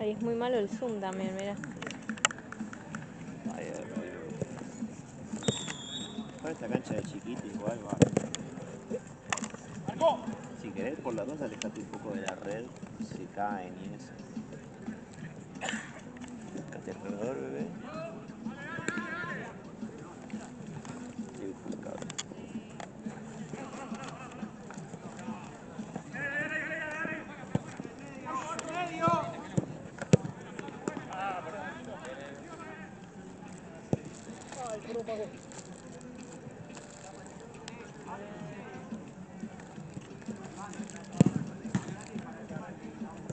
Ay, es muy malo el zoom también, mira. Ay, para esta cancha de chiquita igual va. Si querés, por la dos alejate un poco de la red, se caen y eso. Buscate alrededor, bebé. Sí, fue un cabrón.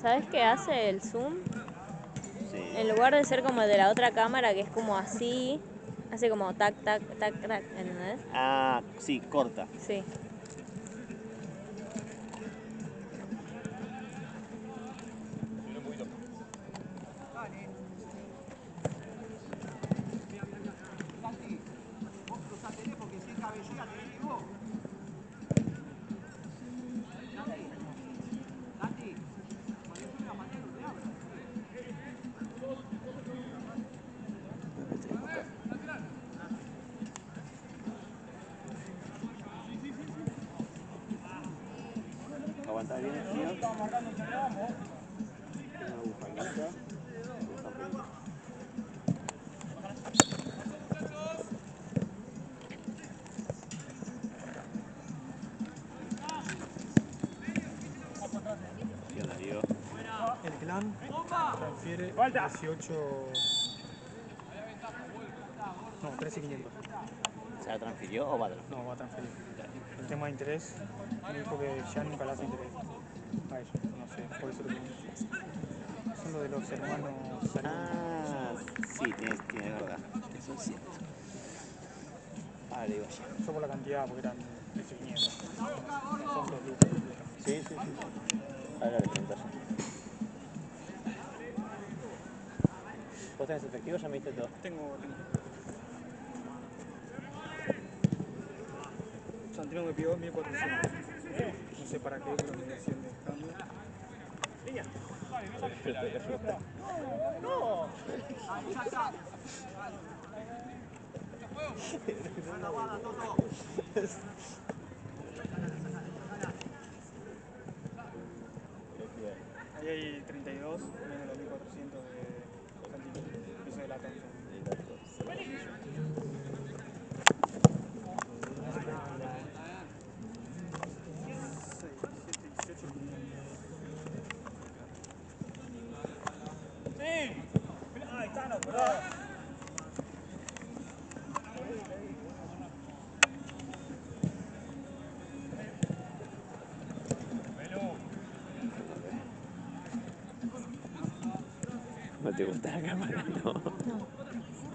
¿Sabes qué hace el zoom? Sí. En lugar de ser como el de la otra cámara, que es como así, hace como tac, tac, tac, tac, ¿entendés? Ah, sí, corta. Sí. Aguantá bien, señor. Una bufandita. ¿Qué onda, Diego? El clan transfiere 18... No, 13.500. ¿Se la transfirió o va a transferir? No, va a transferir. El tema de interés, me dijo que ya nunca le hace interés a ellos. No sé, por eso lo pregunto. Son lo de los hermanos Salón. Ah, sí, tiene verdad. Eso es cierto. Ah, le digo ya. Yo por la cantidad, porque eran 13.500. Son 2 lucas. Sí, sí, sí. Ahora le preguntas ya. ¿Vos tenés efectivo? ¿Ya me diste todo? Tengo. Santino me pidió 1.400. No sé para qué, pero me dio 100 de cambio. ¡No! Ahí hay 32 menos los 1.400 de Santino. Eso de la tonta. ¿No te gusta la cámara? No. No. Ay,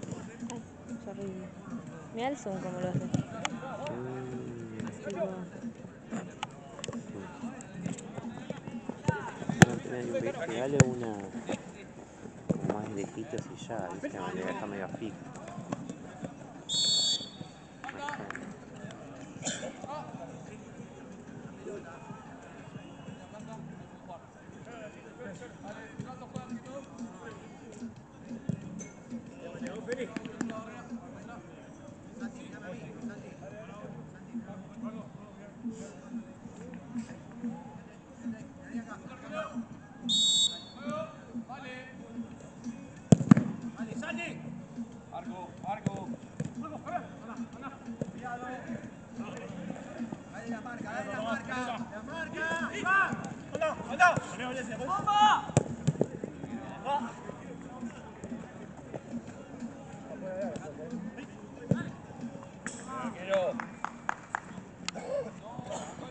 es horrible. Mira el zoom como lo hace. Pegale una como más lejitos y ya, viste, le deja medio fija.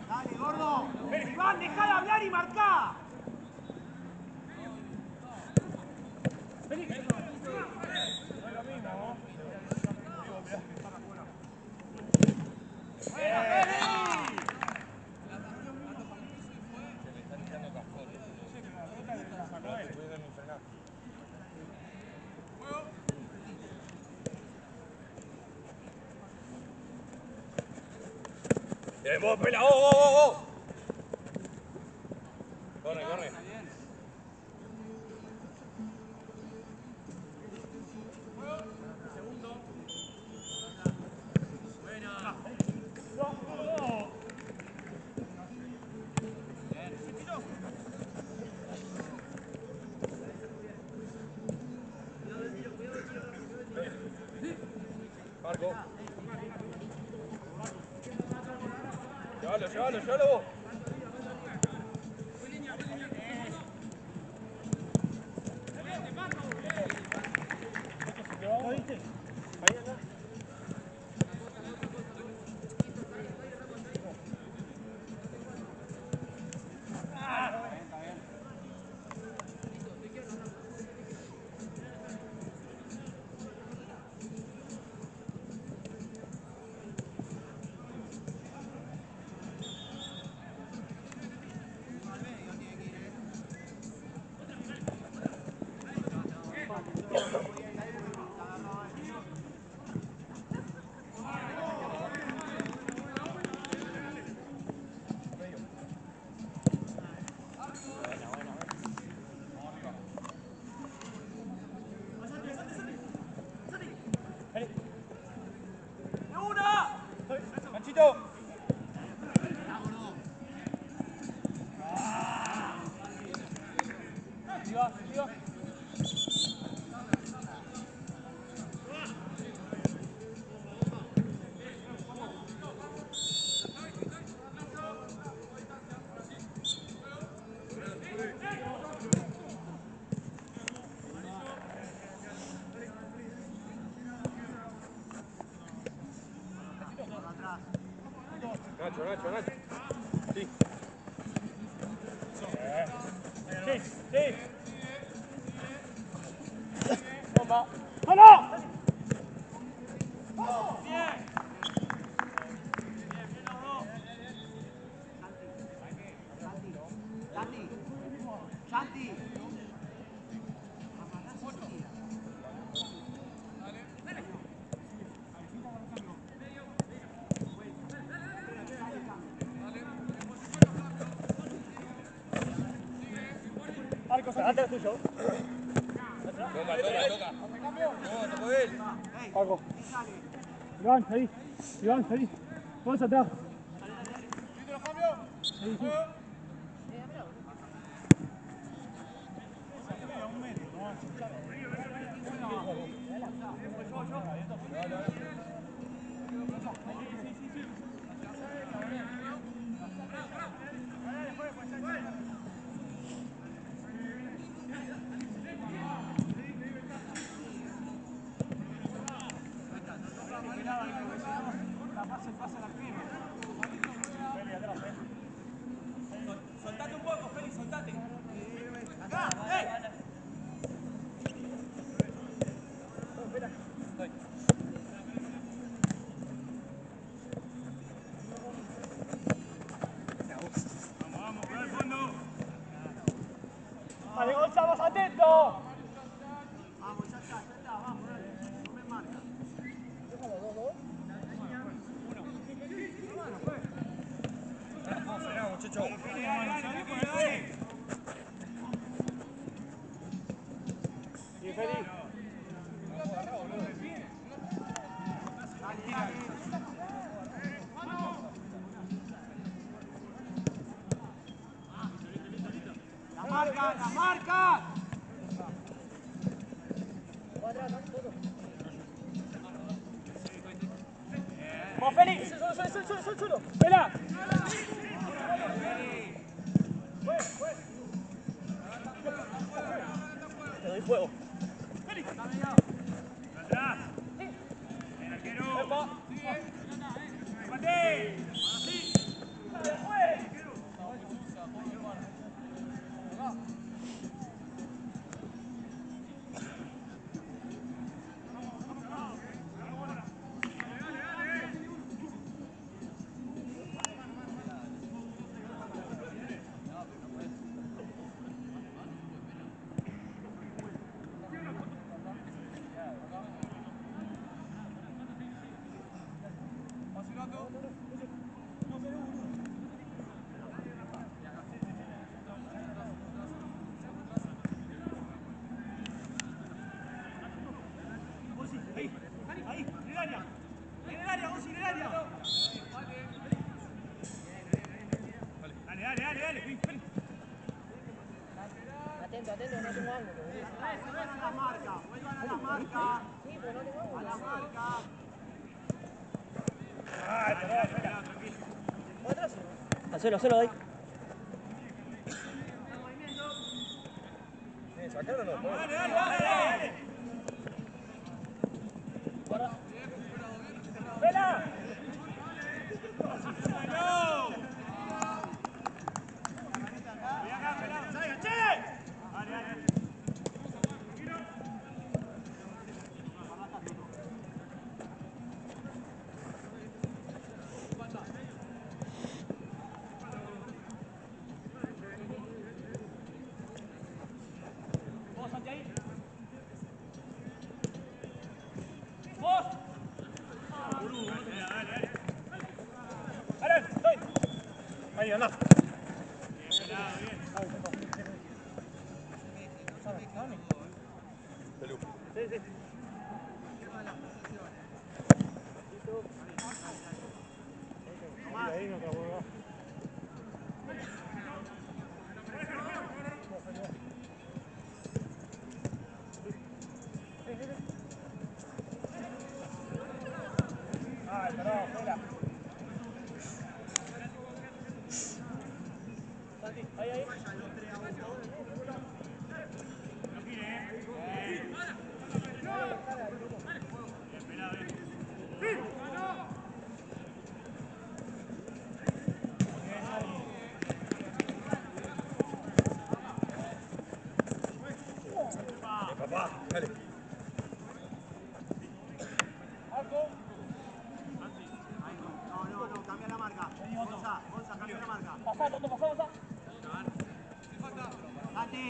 Dale, gordo. Iván, dejá de hablar y marcá. Bien, vos, pela, vos. Corre, corre. Llévalo. ¿Lo viste? Ahí acá. ¡Ganchito! Siga. Nacho. Sí. Sí. Toma. ¡Hola! Bien. Bien los dos. Santi. Arcos, adelante el tuyo. Toca. No, tocó él. Paco. Iván, ahí. Todos atrás. ¿Te lo cambio? Sí. Soltate un poco, Félix, soltate. Vamos, al fondo. Vale, Gonza, vamos atentos. Vamos, ya está, vamos, dale. No me marca. Frená, muchacho. Dale. Y Félix. La marca. Vamos, Félix. Solo. Espera. Te doy fuego. Atrás. El arquero. ¡Mate! Ahí, en el área. Gonzi, en el área. Dale. Félix. Atento, no tengo ángulo. Vuelvan a la marca. Sí, pero no tengo ángulo. A la marca. Hacelo ahí. ¿Sacar o no? Ahí, anda. Ahí no acabó. Ay, perdón, fuera. Ahí. Papá, dale. No, cambia la marca. Gonza, cambia la marca. Pasá. Santi.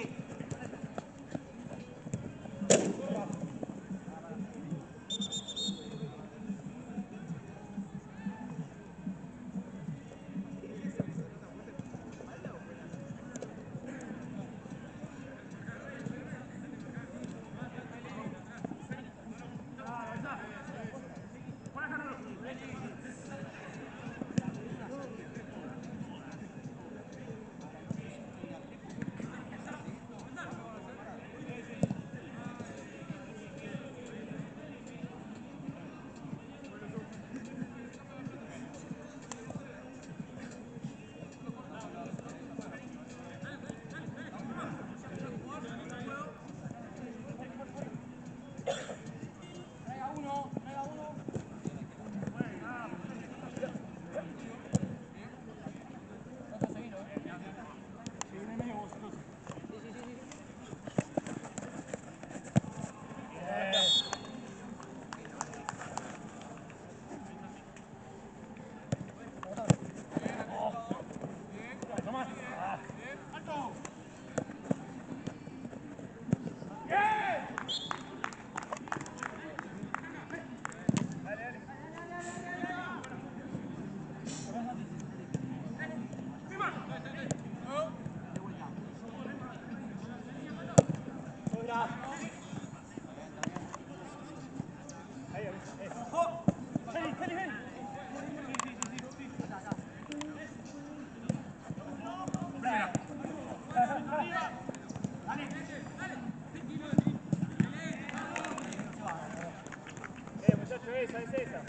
Muchacho, esa es esa.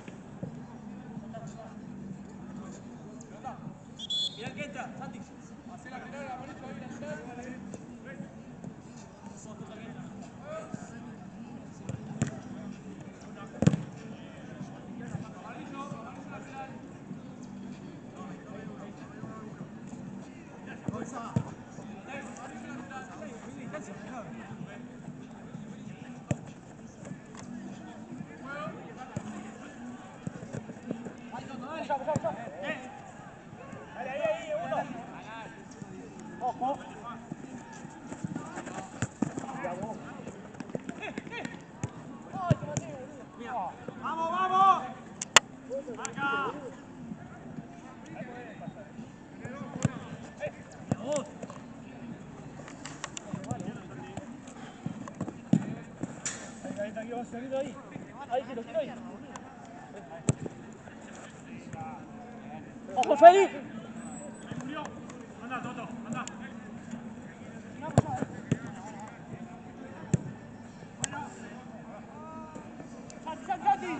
Mirá que entra, Santi. Hacé la primera, la bonita, Ahí, uno. Ojo. ¡Vamos! ¡Marca! Ahí, va saliendo ahí. Ahí, que lo tiro ahí. ¡Ojo, Félix! Anda, Toto, anda. Santi.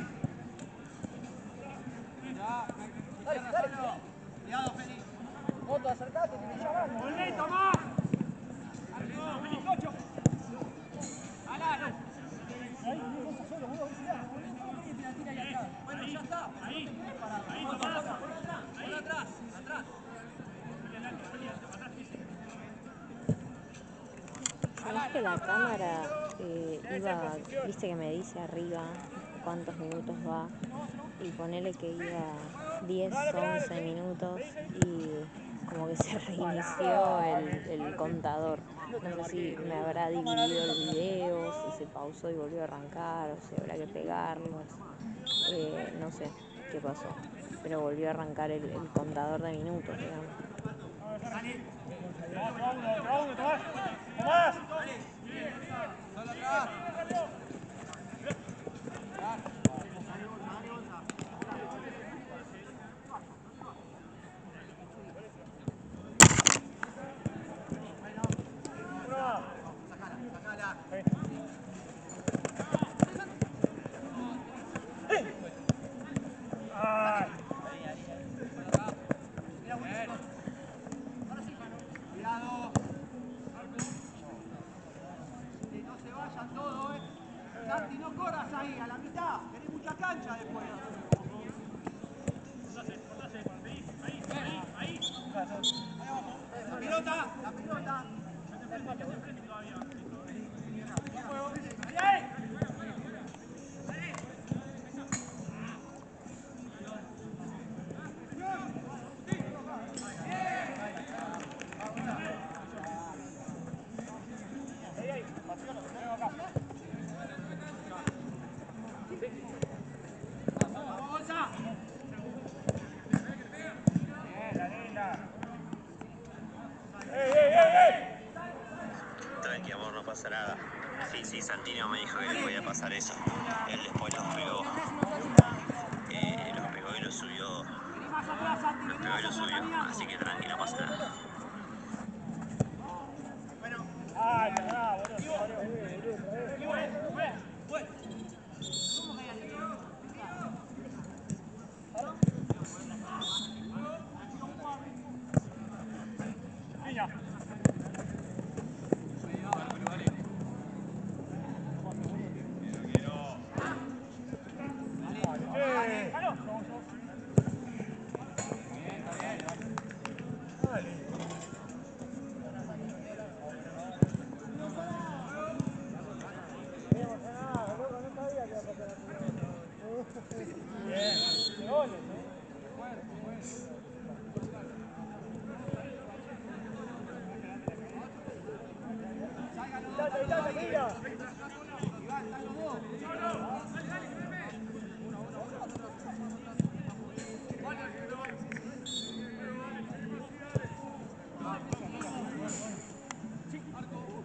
que la cámara iba, viste que me dice arriba cuántos minutos va, y ponele que iba 10, 11 minutos y como que se reinició el contador. No sé si me habrá dividido el video, si se pausó y volvió a arrancar, o si habrá que pegarlos. No sé qué pasó, pero volvió a arrancar el contador de minutos, digamos. ¡Tomás! Cuidado. No se vayan todos, Santi, no corras ahí, a la mitad. Tenés mucha cancha después. La pelota. Tranqui, amor, no pasa nada. Sí, Santino me dijo que le podía pasar eso. Él después los pegó. Los pegó y los subió. Así que tranqui, no pasa nada.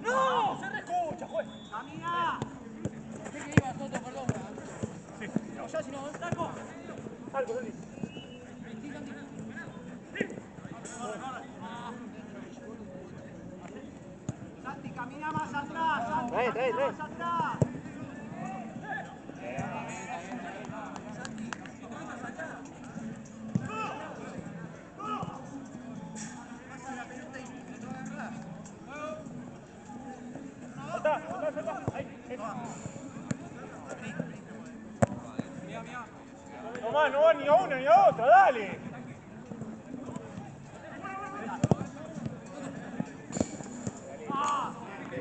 ¡No! ¡Se reescucha, juez! ¡Camina! Pensé que iba Soto, perdón. Sí. No, ya si no, salgo. Salgo, Dani. Santi, camina más atrás, Santi, camina más atrás. Tomás, no va ni a una ni a otra, dale.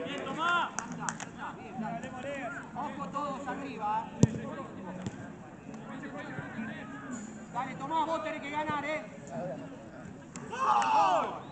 Bien, Tomás. Ojo todos arriba. Dale, Tomás, vos tenés que ganar, ¡Gol!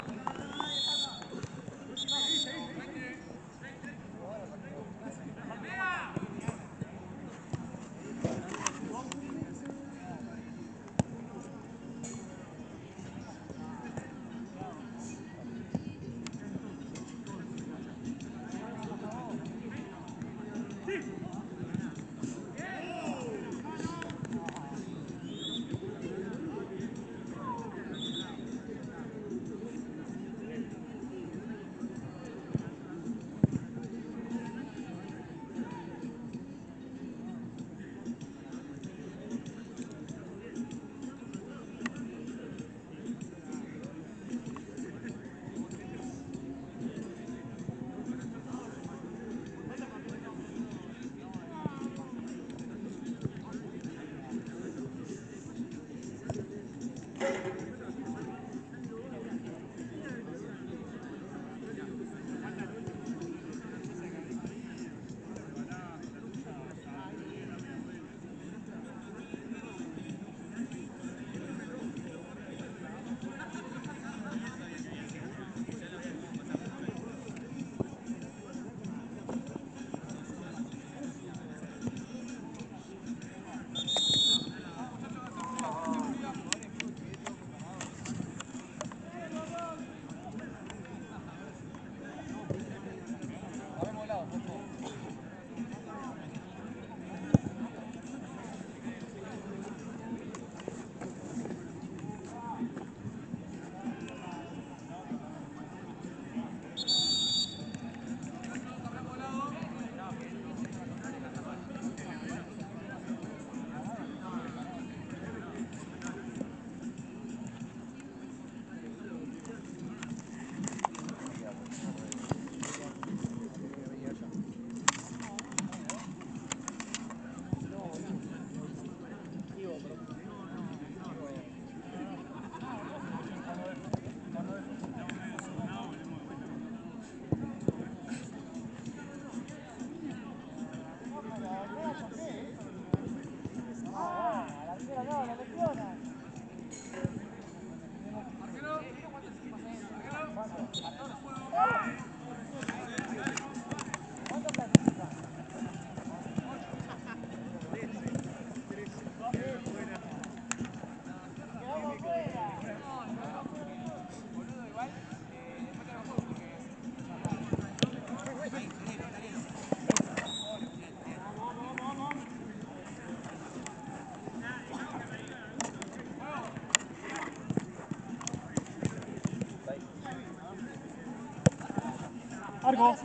Arco.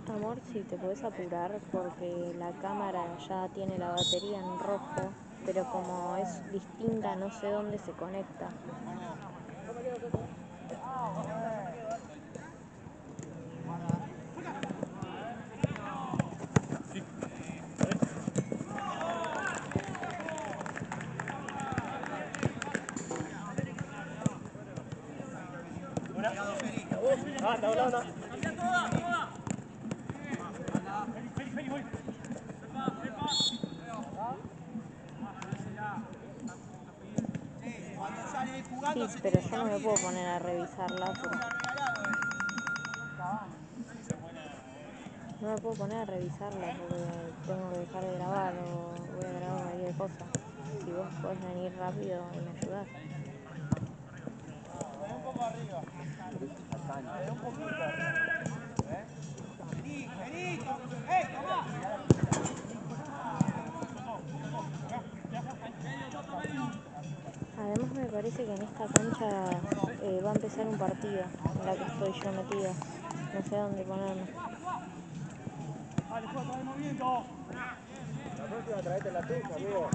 Amor, si te podés apurar porque la cámara ya tiene la batería en rojo, pero como es distinta no sé dónde se conecta. Anda, anda. Sí, pero yo no me puedo poner a revisarla porque... No me puedo poner a revisarla porque tengo que dejar de grabar o voy a grabar cualquier cosa. Si vos podés venir rápido y me ayudás. Un poco arriba. Un poquito arriba. Vení, vení. ¡Ey, tomá! Además me parece que en esta cancha va a empezar un partido en la que estoy yo metida. No sé a dónde ponerme. Dale, juega, trae el movimiento. La próxima traete la tuya, amigo.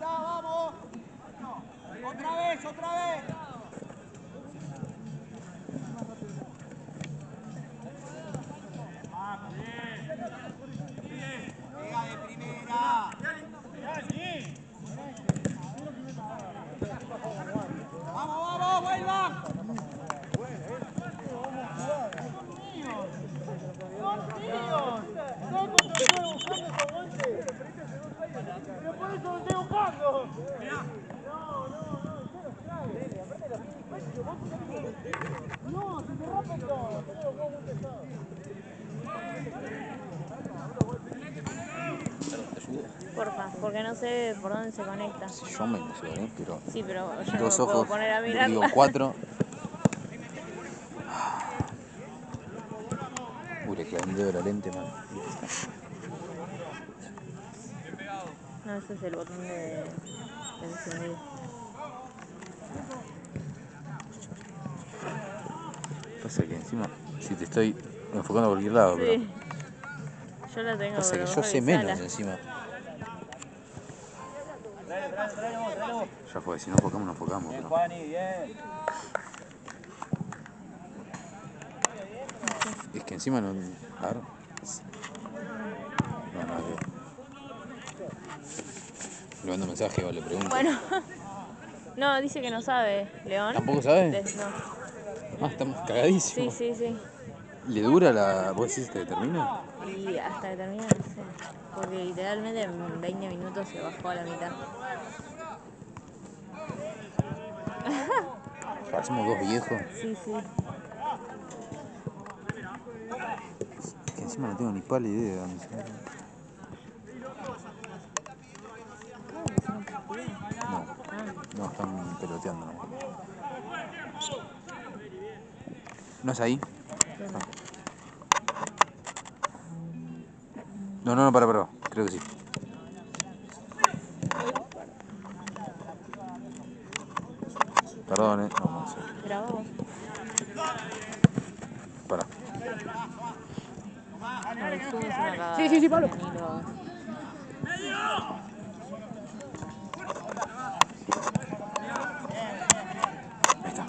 ¡Vamos! ¡Otra vez, otra vez! Pega de primera. ¡Vamos, vamos, vuelvan! Pero por eso lo estoy buscando. No, se te rompe todo. Porfa, porque no sé por dónde se conecta. Si yo me ayudaré, pero Sí, pero yo no dos me puedo ojos, poner a digo mirarla. 4. Uy, le clavé un dedo de la lente, man. No, ese es el botón de encendido. Pasa que encima, si te estoy enfocando a cualquier lado, pero Sí. Yo la tengo, pasa que pero yo vos sé revisala. menos encima. Tráelo vos. Ya fue, si no enfocamos, no enfocamos. Bien, Pero... Juani, bien. Es que encima no... A ver... No, nada que ver. Le mando un mensaje o le pregunto. Bueno. No, dice que no sabe, León. ¿Tampoco sabe? No. Ah, estamos cagadísimos. Sí, sí, sí. ¿Le dura la... ¿Vos decís que termina? Y hasta que termine, no sé. Porque literalmente en 20 minutos se bajó a la mitad. Parecemos dos viejos. Sí, sí. Es que encima no tengo ni pala idea de dónde se... No, están peloteando. ¿No es ahí? No, para. Creo que sí. Perdón, no sé. Grabá vos. Para. No, el Zoom es una cagada. Sí, Pablo. Ni lo hagas. Ahí está.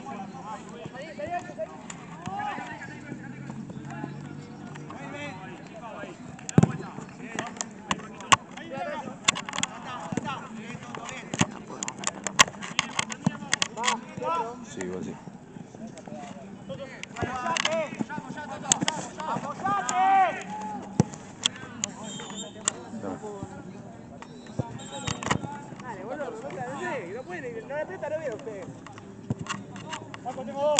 Sí, igual sí. Dale, boludo, no puede, no le aprieta, no viene usted. Marco, tengo dos.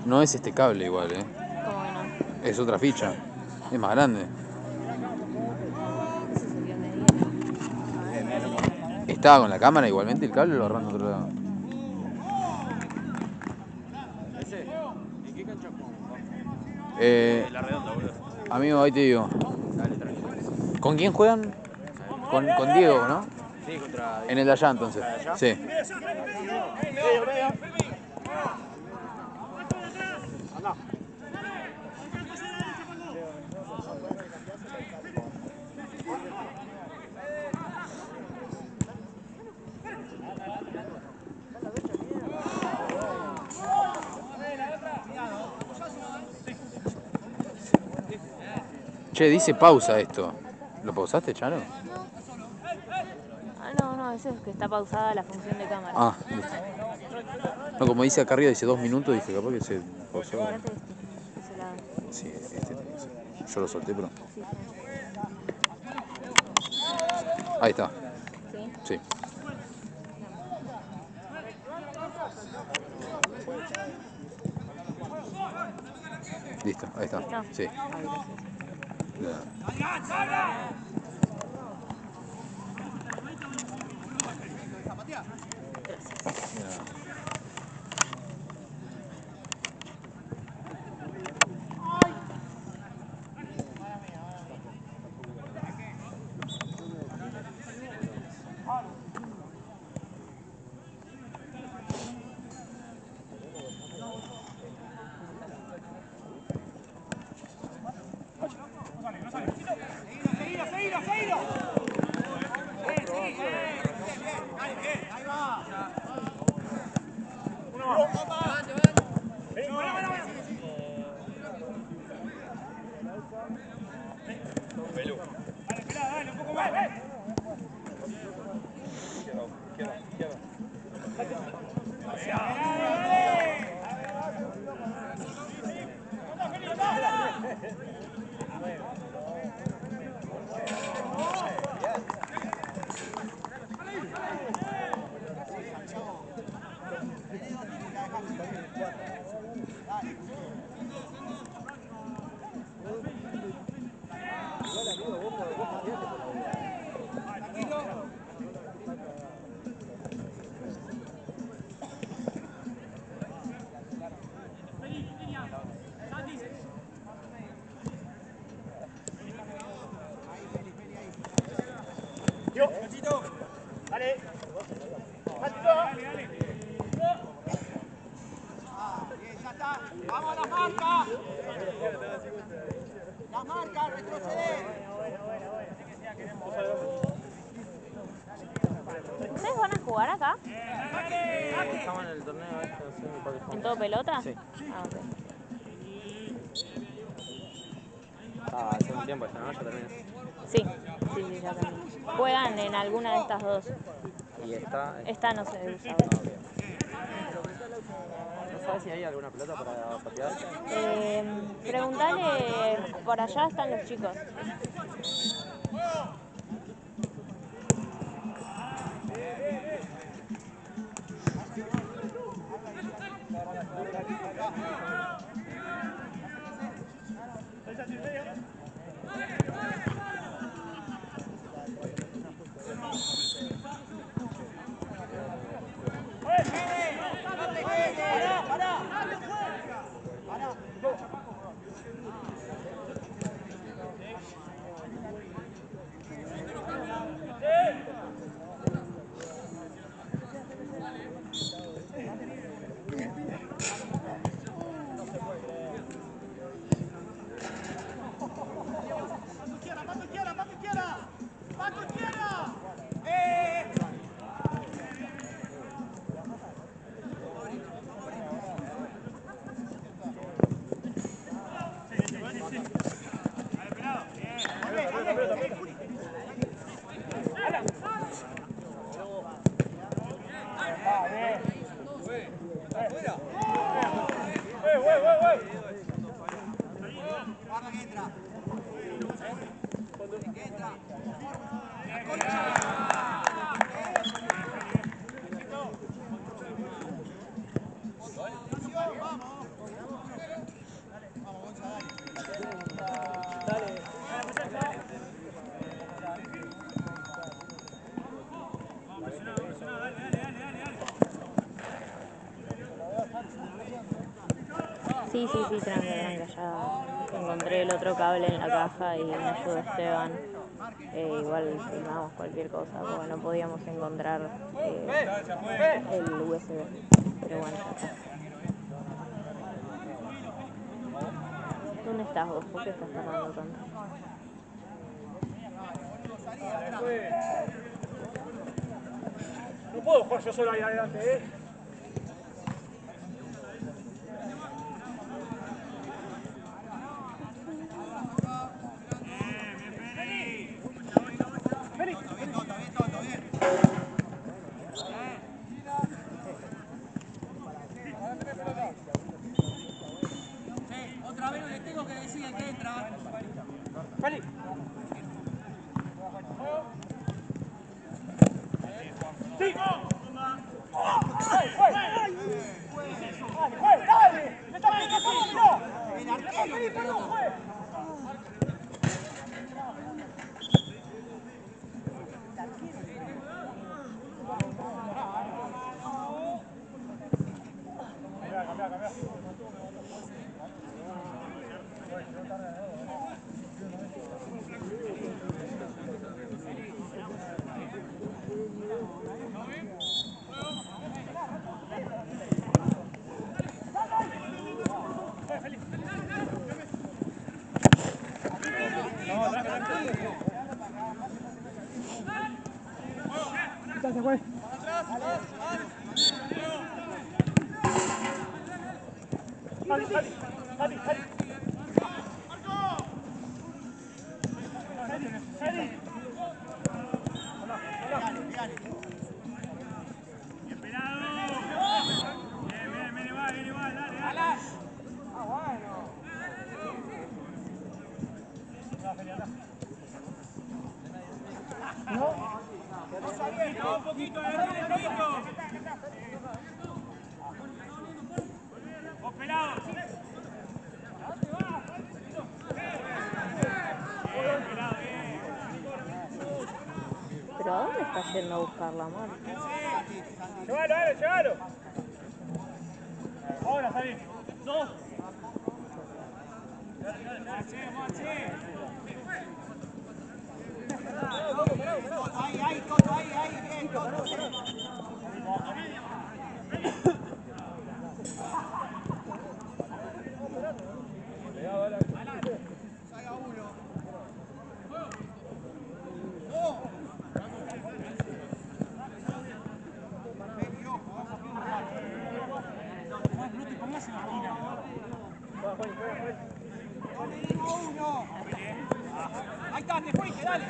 No es este cable igual, ¿Cómo que no? Es otra ficha. Es más grande. Eso se vio medir. ¿Estaba con la cámara igualmente el cable o lo agarrando a otro lado? ¿En qué cancha jugamos? La redonda, boludo. Amigo, ahí te digo. Dale, tranquilo. ¿Con quién juegan? Con Diego, ¿no? Sí, contra... En el de allá, entonces. ¿La de allá? Sí. Che, dice pausa esto. ¿Lo pausaste, Chano? Ah, no, eso es que está pausada la función de cámara. Ah, listo. No, como dice acá arriba, dice 2 minutos, dije capaz que se pausó. Fíjate ese lado. Sí, este tiene que ser. Yo lo solté, pero. Sí, Ahí está. sí. Sí. Listo, ahí está. ¿Listo? Sí. Ay, gracias. ¡Vamos a la marca! ¡La marca, retroceder! ¿Ustedes van a jugar acá? Estamos en el torneo este, ¿En todo pelota? Sí. Ah, ok. Hace un tiempo esta, ¿no? Ya terminó. Sí, ya también. Juegan en alguna de estas dos. Y esta... Esta no se usa. ¿No sabes si hay alguna pelota para patear? Preguntale, por allá están los chicos. Sí, tranca, ya encontré el otro cable en la caja y me ayudó Esteban. Igual filmamos cualquier cosa porque no podíamos encontrar el USB. Pero bueno, ya está. ¿Dónde estás vos? ¿Por qué estás tardando tanto? No puedo jugar yo solo ahí adelante, ¿eh? Otra vez no le tengo que decir el que entra. ¡Feli! ¡Sí! ¡Dale! ¡Me está pidiendo! ¡El arquero! Cambia. Quítate, güey. Un poquito, pelado. ¿Pero a dónde está yendo a buscar la mano? Llévalo. Ahora, salí. Dos. Ahí, Toto, ahí, bien, Toto. Salga uno. No te pongas en la esquina. Uno. Ahí está, te fuiste, dale.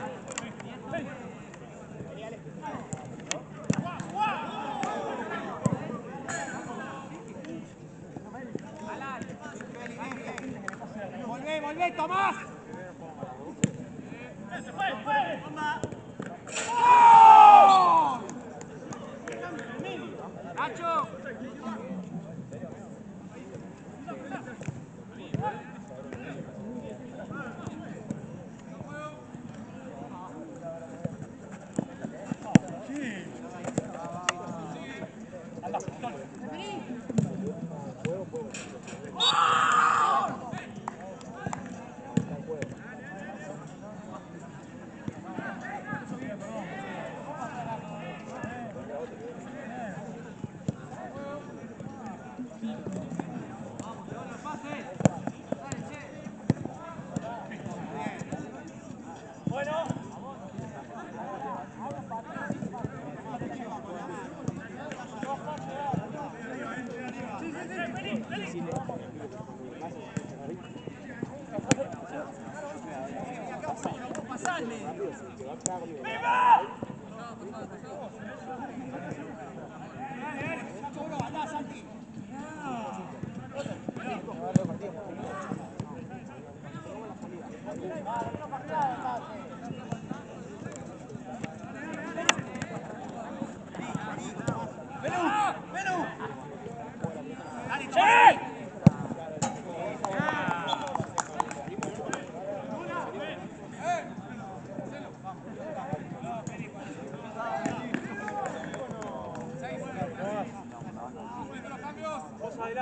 Volvé, Tomás. ¡Oh! Nacho.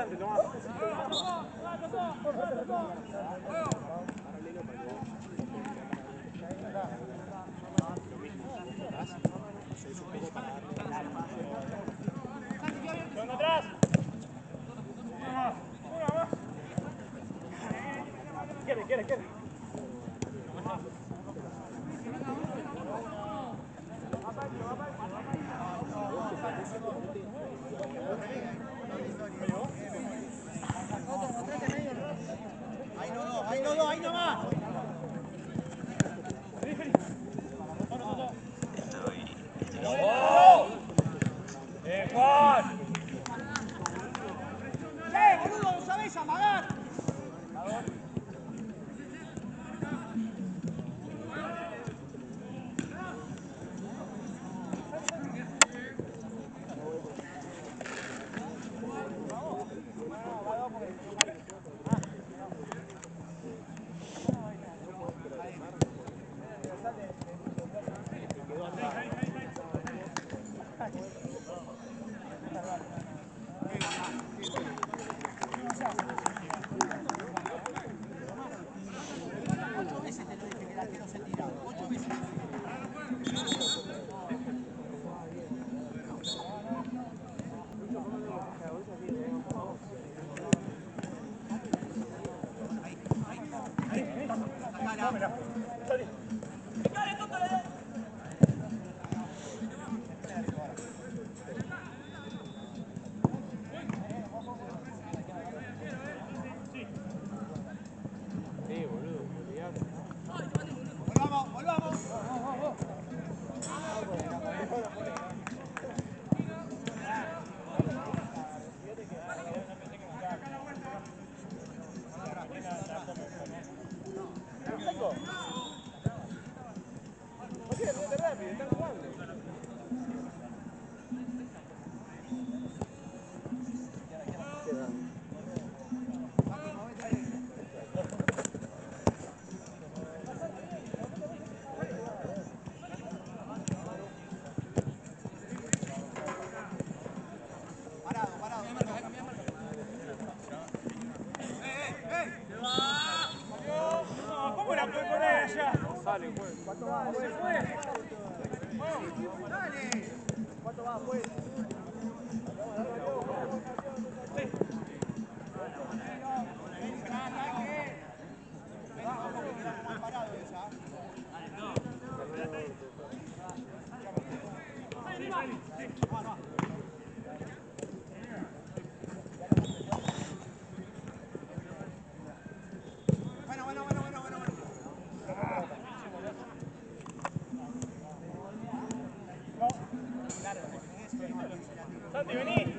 adelante, Tomás. Atrás. Quiere. Ahí nomás. Juan. Boludo, no sabés amagar. Volvamos. ¿Cómo la puede poner allá? Sale, pues. ¿Cuánto va, pues? Dale. ¿Cuánto va, pues? Santi, vení.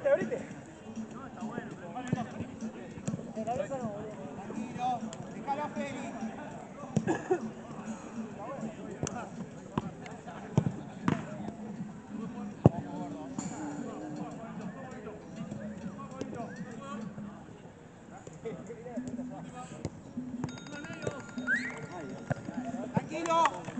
Abrite. Tranquilo, dejalo a Feli. Tranquilo.